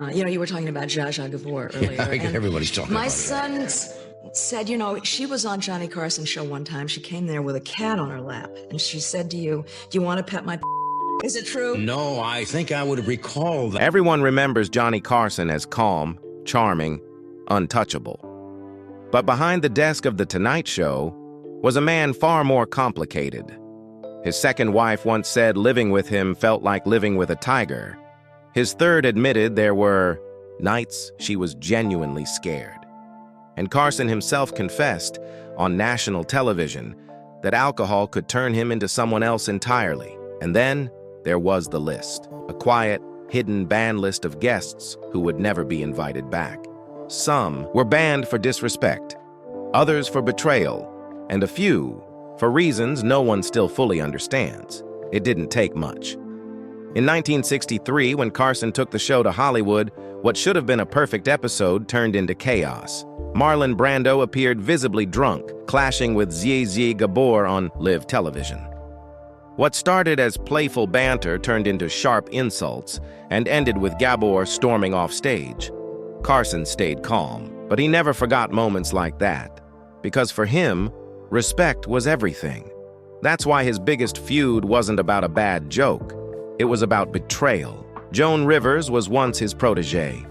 You were talking about Zsa Zsa Gabor earlier. and Everybody's talking my about son it. said, she was on Johnny Carson's show one time. She came there with a cat on her lap, and she said to you, "Do you want to pet my Is it true?" No, I think I would recall that. Everyone remembers Johnny Carson as calm, charming, untouchable. But behind the desk of The Tonight Show was a man far more complicated. His second wife once said living with him felt like living with a tiger. His third admitted there were nights she was genuinely scared. And Carson himself confessed on national television that alcohol could turn him into someone else entirely. And then there was the list, a quiet, hidden ban list of guests who would never be invited back. Some were banned for disrespect, others for betrayal, and a few for reasons no one still fully understands. It didn't take much. In 1963, when Carson took the show to Hollywood, what should have been a perfect episode turned into chaos. Marlon Brando appeared visibly drunk, clashing with Zsa Zsa Gabor on live television. What started as playful banter turned into sharp insults and ended with Gabor storming off stage. Carson stayed calm, but he never forgot moments like that, because for him, respect was everything. That's why his biggest feud wasn't about a bad joke. It was about betrayal. Joan Rivers was once his protege.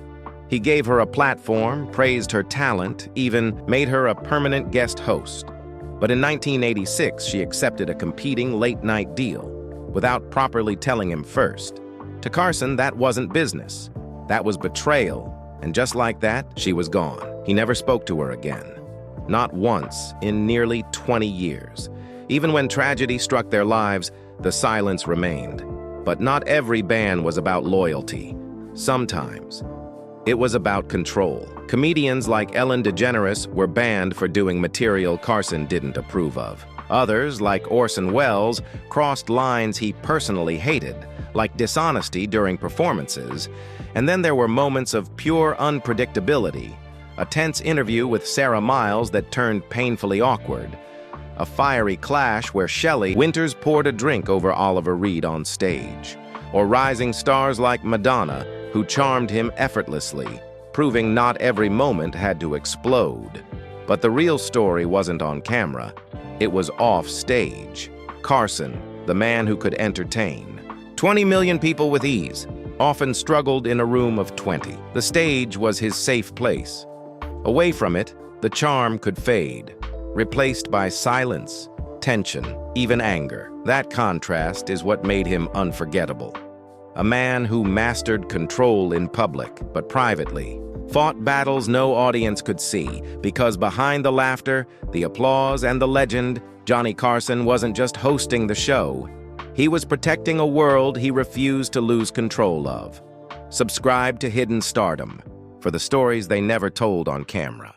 He gave her a platform, praised her talent, even made her a permanent guest host. But in 1986, she accepted a competing late-night deal without properly telling him first. To Carson, that wasn't business. That was betrayal. And just like that, she was gone. He never spoke to her again. Not once in nearly 20 years. Even when tragedy struck their lives, the silence remained. But not every ban was about loyalty. Sometimes it was about control. Comedians like Ellen DeGeneres were banned for doing material Carson didn't approve of. Others, like Orson Welles, crossed lines he personally hated, like dishonesty during performances. And then there were moments of pure unpredictability. A tense interview with Sarah Miles that turned painfully awkward. A fiery clash where Shelley Winters poured a drink over Oliver Reed on stage. Or rising stars like Madonna, who charmed him effortlessly, proving not every moment had to explode. But the real story wasn't on camera. It was off stage. Carson, the man who could entertain 20 million people with ease, often struggled in a room of 20. The stage was his safe place. Away from it, the charm could fade, replaced by silence, tension, even anger. That contrast is what made him unforgettable. A man who mastered control in public, but privately, fought battles no audience could see, because behind the laughter, the applause, and the legend, Johnny Carson wasn't just hosting the show. He was protecting a world he refused to lose control of. Subscribe to Hidden Stardom for the stories they never told on camera.